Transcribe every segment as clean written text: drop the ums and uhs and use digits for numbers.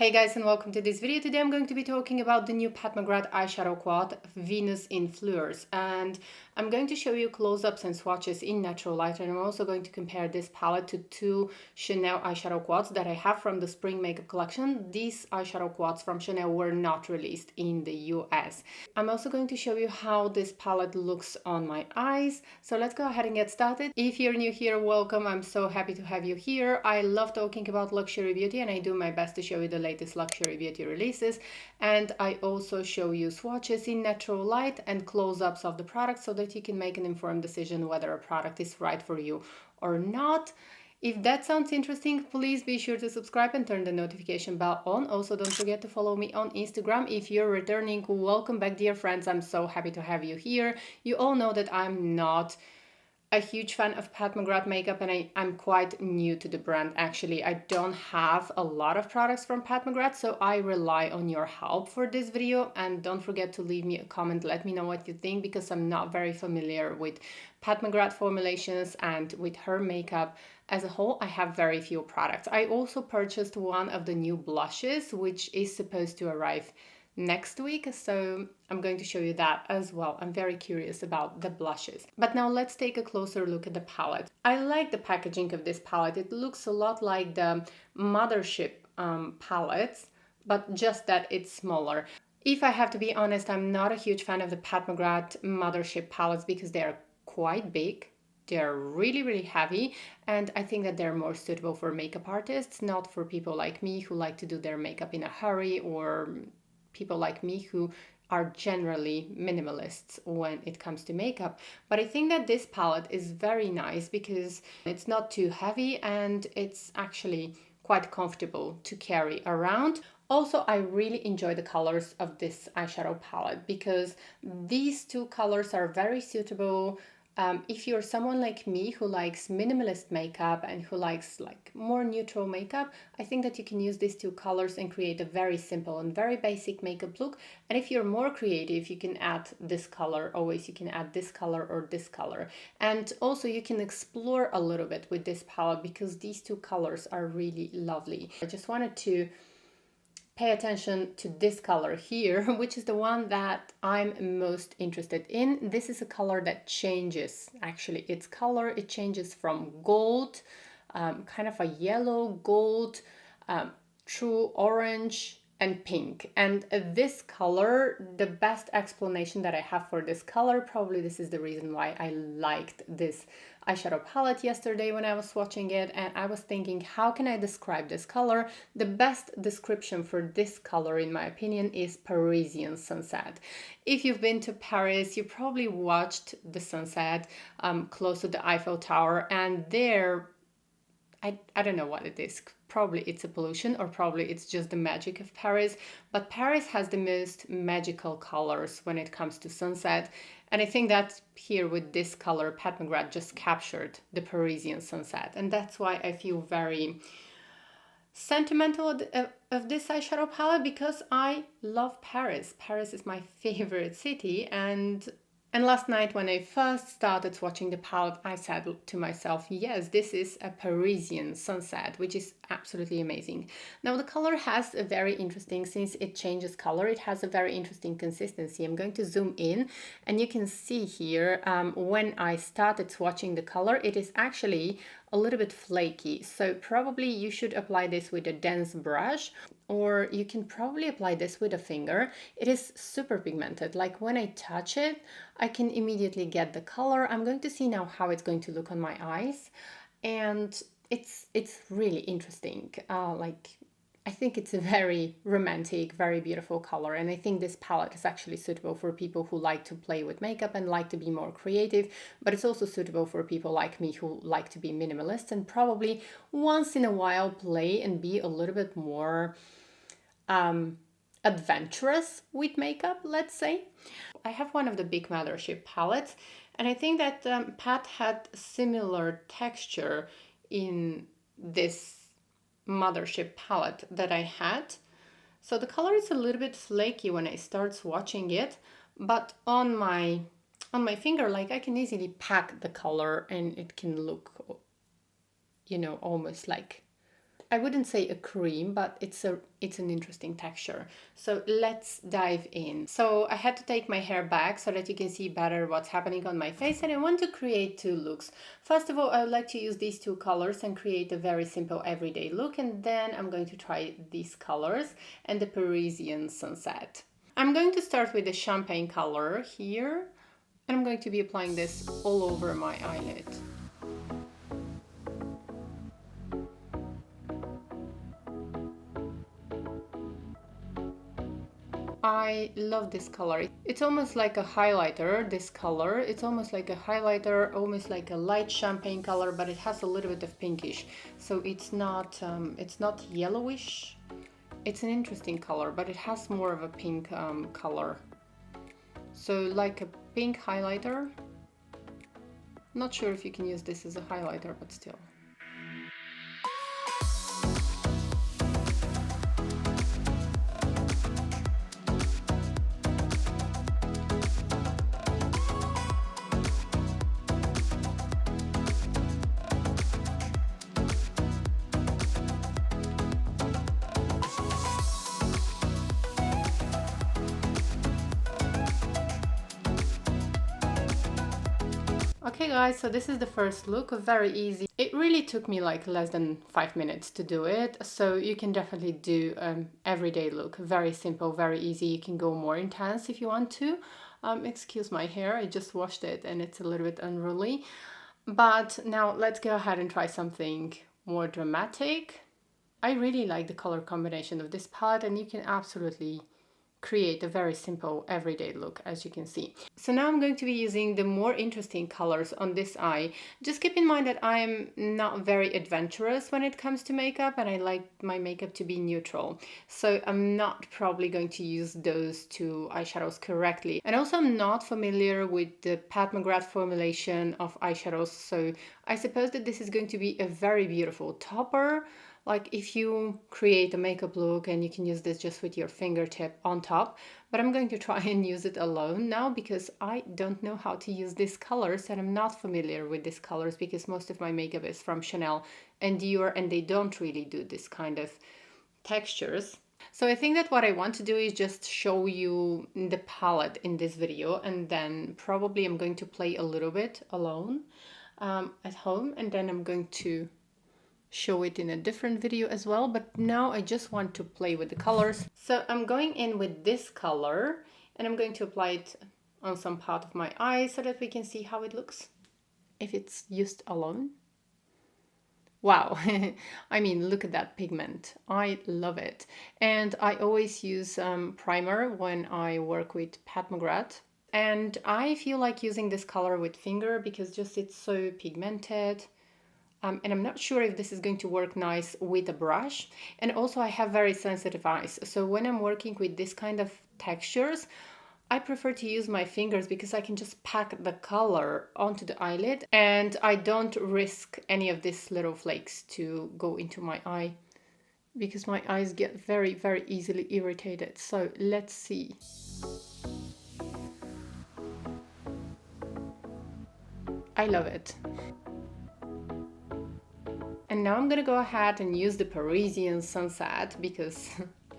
Hey guys, and welcome to this video. Today I'm going to be talking about the new Pat McGrath eyeshadow quad, Venus in FLEURS, and I'm going to show you close-ups and swatches in natural light, and I'm also going to compare this palette to two Chanel eyeshadow quads that I have from the spring makeup collection. These eyeshadow quads from Chanel were not released in the US. I'm also going to show you how this palette looks on my eyes, so let's go ahead and get started. If you're new here, welcome. I'm so happy to have you here. I love talking about luxury beauty, and I do my best to show you the latest luxury beauty releases, and I also show you swatches in natural light and close-ups of the product so that you can make an informed decision whether a product is right for you or not. If that sounds interesting, please be sure to subscribe and turn the notification bell on. Also, don't forget to follow me on Instagram. If you're returning, welcome back, dear friends. I'm so happy to have you here. You all know that I'm not a huge fan of Pat McGrath makeup, and I'm quite new to the brand. Actually, I don't have a lot of products from Pat McGrath, so I rely on your help for this video. And don't forget to leave me a comment, let me know what you think, because I'm not very familiar with Pat McGrath formulations and with her makeup as a whole. I have very few products. I also purchased one of the new blushes, which is supposed to arrive next week, so I'm going to show you that as well. I'm very curious about the blushes. But now let's take a closer look at the palette. I like the packaging of this palette. It looks a lot like the Mothership palettes, but just that it's smaller. If I have to be honest, I'm not a huge fan of the Pat McGrath Mothership palettes because they're quite big. They're really heavy, and I think that they're more suitable for makeup artists, not for people like me who like to do their makeup in a hurry, or people like me who are generally minimalists when it comes to makeup. But I think that this palette is very nice because it's not too heavy and it's actually quite comfortable to carry around. Also, I really enjoy the colors of this eyeshadow palette because these two colors are very suitable if you're someone like me who likes minimalist makeup and who likes like more neutral makeup. I think that you can use these two colors and create a very simple and very basic makeup look. And if you're more creative, you can add this color. Always you can add this color or this color. And also you can explore a little bit with this palette because these two colors are really lovely. I just wanted to pay attention to this color here, which is the one that I'm most interested in. This is a color that changes, actually, its color. It changes from gold, kind of a yellow, gold, true orange, and pink. And this color, the best explanation that I have for this color, probably this is the reason why I liked this eyeshadow palette yesterday when I was swatching it, and I was thinking, how can I describe this color? The best description for this color, in my opinion, is Parisian sunset. If you've been to Paris, you probably watched the sunset close to the Eiffel Tower, and there, I don't know what it is. Probably it's a pollution, or probably it's just the magic of Paris. But Paris has the most magical colors when it comes to sunset. And I think that here with this color, Pat McGrath just captured the Parisian sunset. And that's why I feel very sentimental of this eyeshadow palette, because I love Paris. Paris is my favorite city, and last night when I first started swatching the palette, I said to myself, yes, this is a Parisian sunset, which is absolutely amazing. Now the color has a very interesting, since it changes color, it has a very interesting consistency. I'm going to zoom in and you can see here when I started swatching the color, it is actually a little bit flaky. So probably you should apply this with a dense brush, or you can probably apply this with a finger. It is super pigmented. Like when I touch it, I can immediately get the color. I'm going to see now how it's going to look on my eyes. And it's really interesting. I think it's a very romantic, very beautiful color, and I think this palette is actually suitable for people who like to play with makeup and like to be more creative, but it's also suitable for people like me who like to be minimalist and probably once in a while play and be a little bit more adventurous with makeup, let's say. I have one of the big Mothership palettes, and I think that Pat had similar texture in this Mothership palette that I had. So the color is a little bit flaky when I start swatching it, but on my finger, like I can easily pack the color and it can look, you know, almost like I wouldn't say a cream, but it's an interesting texture. So let's dive in. So I had to take my hair back so that you can see better what's happening on my face, and I want to create two looks. First of all, I would like to use these two colors and create a very simple everyday look, and then I'm going to try these colors and the Parisian sunset. I'm going to start with the champagne color here, and I'm going to be applying this all over my eyelid. I love this color. It's almost like a highlighter, this color. It's almost like a highlighter, almost like a light champagne color, but it has a little bit of pinkish. So it's not yellowish. It's an interesting color, but it has more of a pink color. So like a pink highlighter. Not sure if you can use this as a highlighter, but still. Okay guys, so this is the first look, very easy. It really took me like less than 5 minutes to do it, so you can definitely do everyday look. Very simple, very easy. You can go more intense if you want to. Excuse my hair, I just washed it and it's a little bit unruly. But now let's go ahead and try something more dramatic. I really like the color combination of this palette, and you can absolutely create a very simple everyday look, as you can see. So now I'm going to be using the more interesting colors on this eye. Just keep in mind that I'm not very adventurous when it comes to makeup, and I like my makeup to be neutral. So I'm not probably going to use those two eyeshadows correctly. And also I'm not familiar with the Pat McGrath formulation of eyeshadows, so I suppose that this is going to be a very beautiful topper. Like if you create a makeup look, and you can use this just with your fingertip on top, but I'm going to try and use it alone now because I don't know how to use these colors, and I'm not familiar with these colors because most of my makeup is from Chanel and Dior, and they don't really do this kind of textures. So I think that what I want to do is just show you the palette in this video, and then probably I'm going to play a little bit alone at home, and then I'm going to show it in a different video as well, but now I just want to play with the colors. So I'm going in with this color, and I'm going to apply it on some part of my eye so that we can see how it looks if it's used alone. Wow, I mean, look at that pigment. I love it. And I always use primer when I work with Pat McGrath. And I feel like using this color with finger because just it's so pigmented. And I'm not sure if this is going to work nice with a brush. And also I have very sensitive eyes. So when I'm working with this kind of textures, I prefer to use my fingers because I can just pack the color onto the eyelid, and I don't risk any of these little flakes to go into my eye because my eyes get very, very easily irritated. So let's see. I love it. And now I'm gonna go ahead and use the Parisian sunset because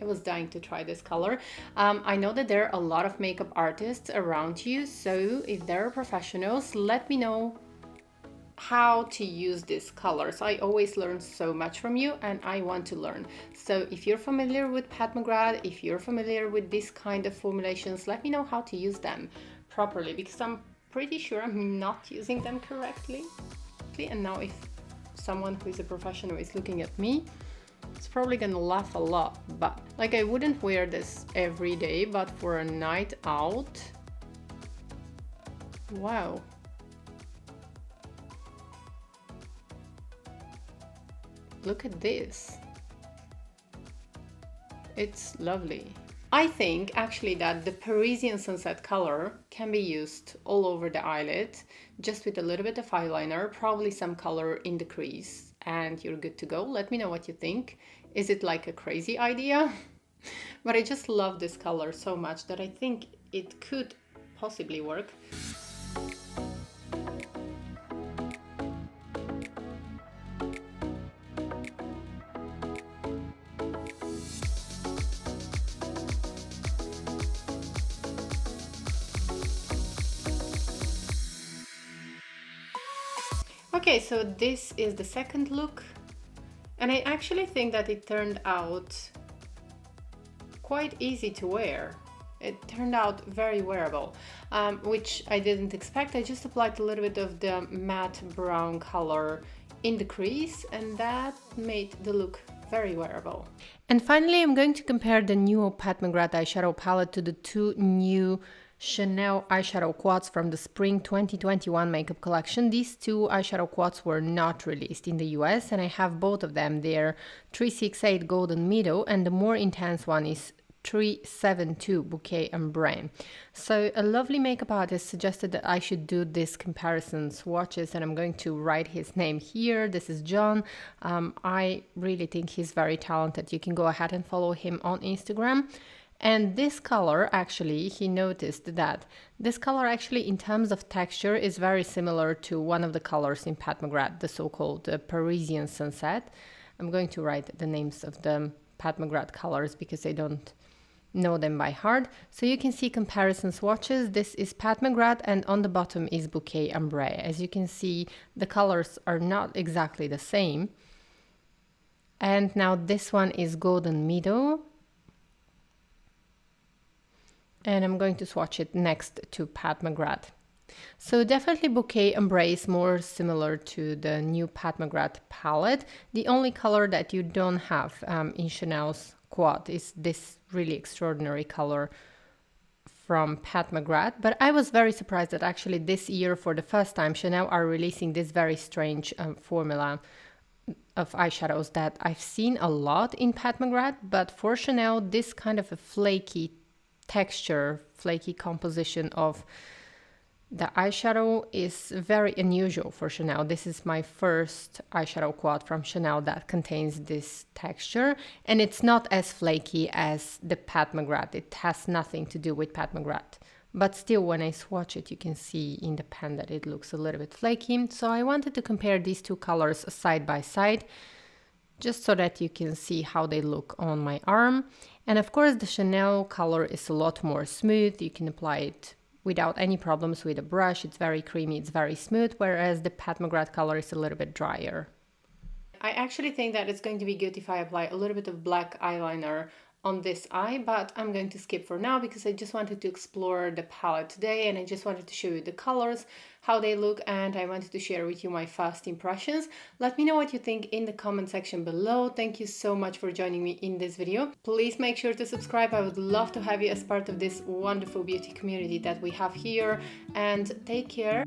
I was dying to try this color. I know that there are a lot of makeup artists around you, so if there are professionals, let me know how to use these colors. I always learn so much from you, and I want to learn. So if you're familiar with Pat McGrath, if you're familiar with this kind of formulations, let me know how to use them properly because I'm pretty sure I'm not using them correctly. And now if someone who is a professional is looking at me, it's probably gonna laugh a lot, but like I wouldn't wear this every day, but for a night out, wow. Look at this. It's lovely. I think actually that the Parisian sunset color can be used all over the eyelid, just with a little bit of eyeliner, probably some color in the crease, and you're good to go. Let me know what you think. Is it like a crazy idea? But I just love this color so much that I think it could possibly work. Okay, so this is the second look, and I actually think that it turned out quite easy to wear. It turned out very wearable, which I didn't expect. I just applied a little bit of the matte brown color in the crease, and that made the look very wearable. And finally, I'm going to compare the new Pat McGrath eyeshadow palette to the two new Chanel eyeshadow quads from the spring 2021 makeup collection. These two eyeshadow quads were not released in the US, and I have both of them. They're 368 Golden Meadow, and the more intense one is 372 Bouquet Ombre. So a lovely makeup artist suggested that I should do this comparison swatches, and I'm going to write his name here. This is John. I really think he's very talented. You can go ahead and follow him on Instagram. And this color, actually, he noticed that this color actually in terms of texture is very similar to one of the colors in Pat McGrath, the so-called Parisian Sunset. I'm going to write the names of the Pat McGrath colors because I don't know them by heart. So you can see comparison swatches. This is Pat McGrath, and on the bottom is Bouquet Ombre. As you can see, the colors are not exactly the same. And now this one is Golden Meadow. And I'm going to swatch it next to Pat McGrath. So definitely Bouquet Ombre is more similar to the new Pat McGrath palette. The only color that you don't have in Chanel's quad is this really extraordinary color from Pat McGrath. But I was very surprised that actually this year, for the first time, Chanel are releasing this very strange formula of eyeshadows that I've seen a lot in Pat McGrath. But for Chanel, this kind of a flaky texture, flaky composition of the eyeshadow is very unusual for Chanel. This is my first eyeshadow quad from Chanel that contains this texture, and it's not as flaky as the Pat McGrath. It has nothing to do with Pat McGrath. But still, when I swatch it, you can see in the pen that it looks a little bit flaky. So I wanted to compare these two colors side by side, just so that you can see how they look on my arm. And of course, the Chanel color is a lot more smooth. You can apply it without any problems with a brush. It's very creamy, it's very smooth, whereas the Pat McGrath color is a little bit drier. I actually think that it's going to be good if I apply a little bit of black eyeliner on this eye, but I'm going to skip for now because I just wanted to explore the palette today, and I just wanted to show you the colors, how they look, and I wanted to share with you my first impressions. Let me know what you think in the comment section below. Thank you so much for joining me in this video. Please make sure to subscribe. I would love to have you as part of this wonderful beauty community that we have here, and take care.